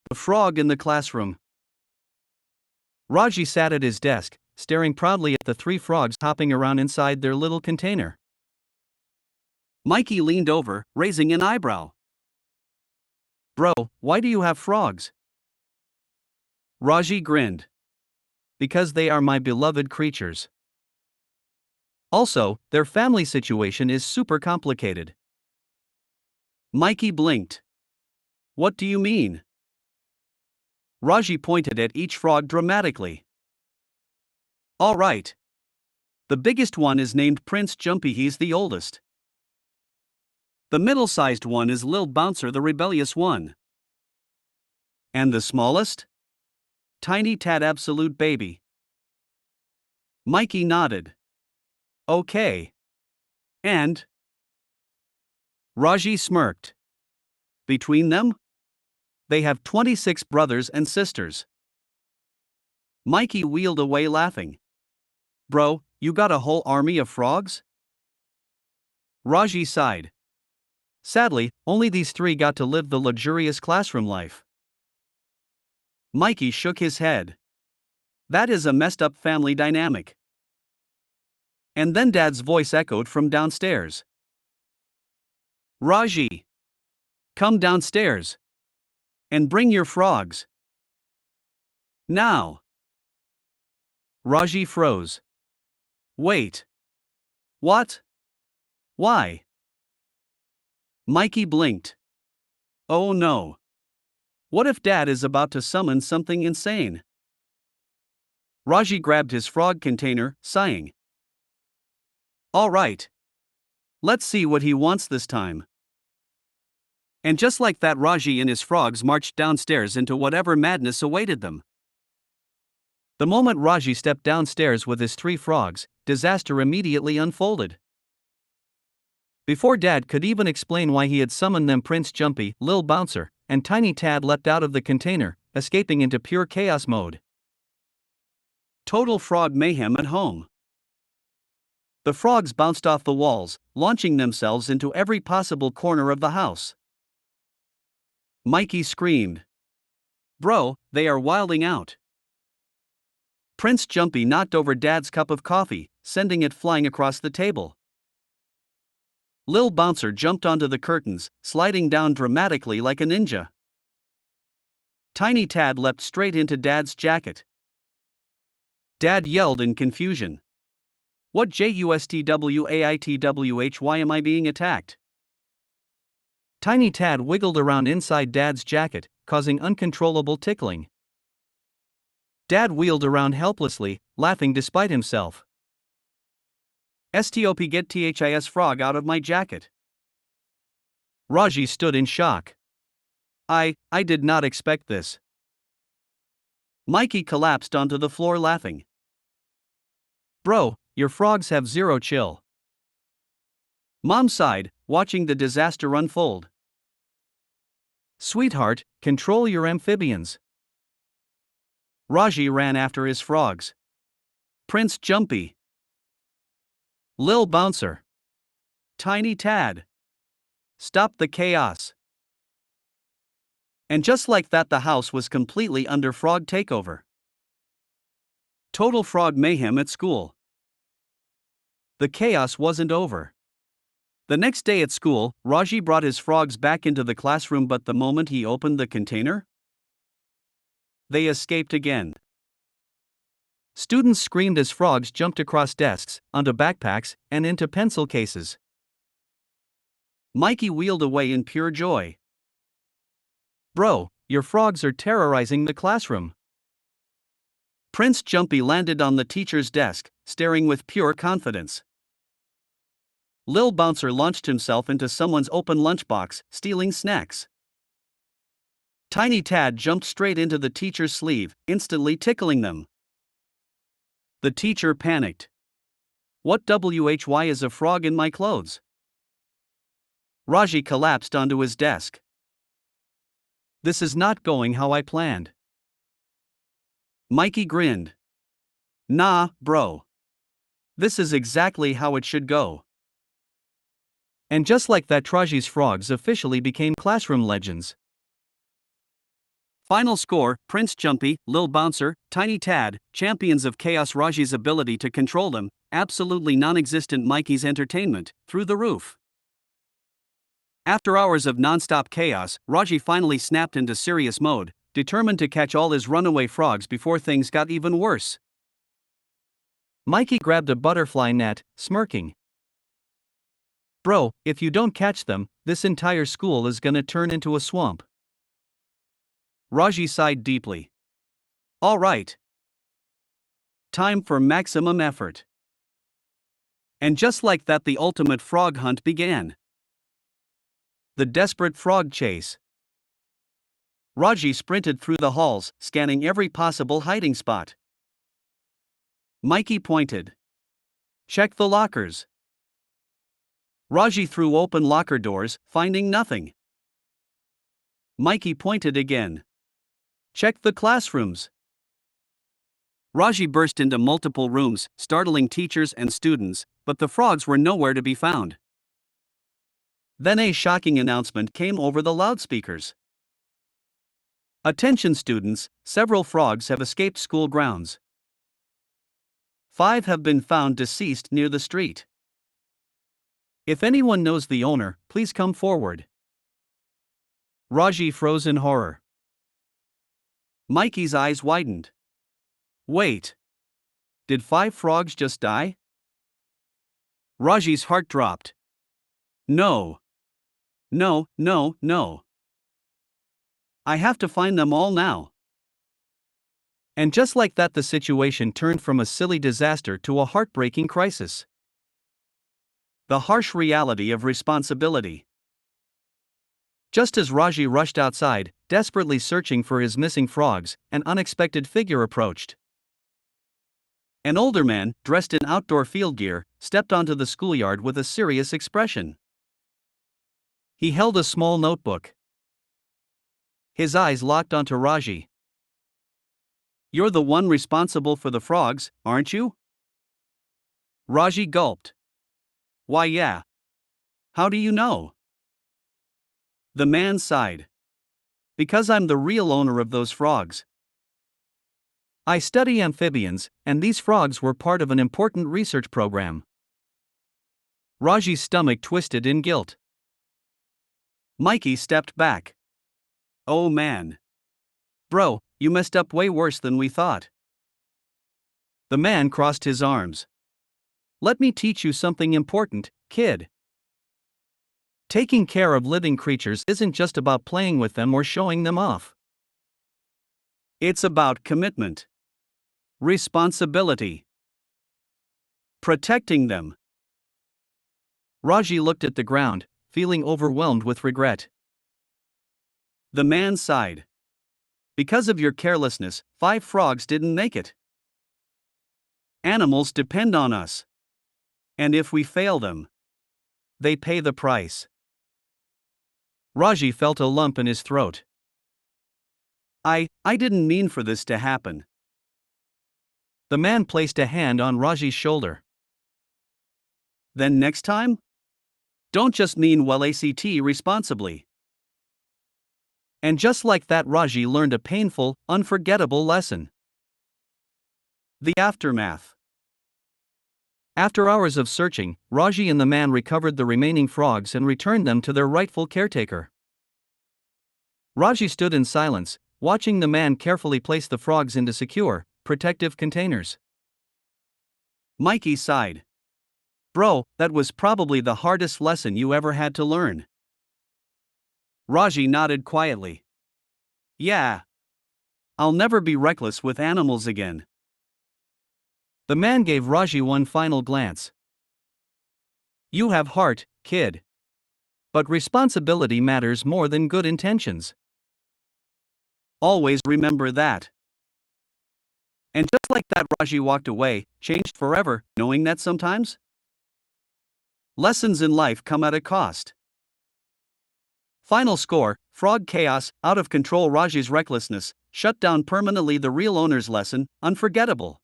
The frog in the classroom. Raji sat at his desk, staring proudly at the three frogs hopping around inside their little container. Mikey leaned over, raising an eyebrow. "Bro, why do you have frogs?" Raji grinned. "Because they are my beloved creatures. Also, their family situation is super complicated." Mikey blinked. "What do you mean?" Raji pointed at each frog dramatically. "All right. The biggest one is named Prince Jumpy, he's the oldest. The middle-sized one is Lil Bouncer, the rebellious one. And the smallest? Tiny Tad, absolute baby." Mikey nodded. "Okay. And?" Raji smirked. "Between them? They have 26 brothers and sisters." Mikey wheeled away laughing. "Bro, you got a whole army of frogs?" Raji sighed. "Sadly, only these three got to live the luxurious classroom life." Mikey shook his head. "That is a messed up family dynamic." And then Dad's voice echoed from downstairs. "Raji! Come downstairs. And bring your frogs. Now." Raji froze. "Wait. What? Why?" Mikey blinked. "Oh no. What if Dad is about to summon something insane?" Raji grabbed his frog container, sighing. "All right. Let's see what he wants this time." And just like that, Raji and his frogs marched downstairs into whatever madness awaited them. The moment Raji stepped downstairs with his three frogs, disaster immediately unfolded. Before Dad could even explain why he had summoned them, Prince Jumpy, Lil Bouncer, and Tiny Tad leapt out of the container, escaping into pure chaos mode. Total frog mayhem at home. The frogs bounced off the walls, launching themselves into every possible corner of the house. Mikey screamed. "Bro, they are wilding out." Prince Jumpy knocked over Dad's cup of coffee, sending it flying across the table. Lil Bouncer jumped onto the curtains, sliding down dramatically like a ninja. Tiny Tad leapt straight into Dad's jacket. Dad yelled in confusion. "What justwhich? Why am I being attacked?" Tiny Tad wiggled around inside Dad's jacket, causing uncontrollable tickling. Dad wheeled around helplessly, laughing despite himself. "Stop, get this frog out of my jacket." Raji stood in shock. I did not expect this." Mikey collapsed onto the floor laughing. "Bro, your frogs have zero chill." Mom sighed, watching the disaster unfold. "Sweetheart, control your amphibians." Raji ran after his frogs. Prince Jumpy, Lil Bouncer, Tiny Tad. Stop the chaos. And just like that, the house was completely under frog takeover. Total frog mayhem at school. The chaos wasn't over. The next day at school, Raji brought his frogs back into the classroom, but the moment he opened the container, they escaped again. Students screamed as frogs jumped across desks, onto backpacks, and into pencil cases. Mikey wheeled away in pure joy. "Bro, your frogs are terrorizing the classroom." Prince Jumpy landed on the teacher's desk, staring with pure confidence. Lil Bouncer launched himself into someone's open lunchbox, stealing snacks. Tiny Tad jumped straight into the teacher's sleeve, instantly tickling them. The teacher panicked. "What why is a frog in my clothes?" Raji collapsed onto his desk. "This is not going how I planned." Mikey grinned. "Nah, bro. This is exactly how it should go." And just like that, Raji's frogs officially became classroom legends. Final score: Prince Jumpy, Lil Bouncer, Tiny Tad, champions of chaos. Raji's ability to control them, absolutely non-existent. Mikey's entertainment, through the roof. After hours of non-stop chaos, Raji finally snapped into serious mode, determined to catch all his runaway frogs before things got even worse. Mikey grabbed a butterfly net, smirking. "Bro, if you don't catch them, this entire school is gonna turn into a swamp." Raji sighed deeply. "All right. Time for maximum effort." And just like that, the ultimate frog hunt began. The desperate frog chase. Raji sprinted through the halls, scanning every possible hiding spot. Mikey pointed. "Check the lockers." Raji threw open locker doors, finding nothing. Mikey pointed again. "Check the classrooms." Raji burst into multiple rooms, startling teachers and students, but the frogs were nowhere to be found. Then a shocking announcement came over the loudspeakers. "Attention students, several frogs have escaped school grounds. 5 have been found deceased near the street. If anyone knows the owner, please come forward." Raji froze in horror. Mikey's eyes widened. "Wait. Did 5 frogs just die?" Raji's heart dropped. No. No, no, no. I have to find them all now." And just like that, the situation turned from a silly disaster to a heartbreaking crisis. The harsh reality of responsibility. Just as Raji rushed outside, desperately searching for his missing frogs, an unexpected figure approached. An older man, dressed in outdoor field gear, stepped onto the schoolyard with a serious expression. He held a small notebook. His eyes locked onto Raji. "You're the one responsible for the frogs, aren't you?" Raji gulped. "Why, yeah. How do you know?" The man sighed. "Because I'm the real owner of those frogs. I study amphibians, and these frogs were part of an important research program." Raji's stomach twisted in guilt. Mikey stepped back. "Oh man. Bro, you messed up way worse than we thought." The man crossed his arms. "Let me teach you something important, kid. Taking care of living creatures isn't just about playing with them or showing them off. It's about commitment, responsibility, protecting them." Raji looked at the ground, feeling overwhelmed with regret. The man sighed. "Because of your carelessness, 5 frogs didn't make it. Animals depend on us. And if we fail them, they pay the price." Raji felt a lump in his throat. I didn't mean for this to happen." The man placed a hand on Raji's shoulder. "Then next time? Don't just mean well act responsibly." And just like that, Raji learned a painful, unforgettable lesson. The aftermath. After hours of searching, Raji and the man recovered the remaining frogs and returned them to their rightful caretaker. Raji stood in silence, watching the man carefully place the frogs into secure, protective containers. Mikey sighed. "Bro, that was probably the hardest lesson you ever had to learn." Raji nodded quietly. "Yeah. I'll never be reckless with animals again." The man gave Raji one final glance. "You have heart, kid. But responsibility matters more than good intentions. Always remember that." And just like that, Raji walked away, changed forever, knowing that sometimes lessons in life come at a cost. Final score: frog chaos, out of control. Raji's recklessness shut down permanently. The real owner's lesson, unforgettable.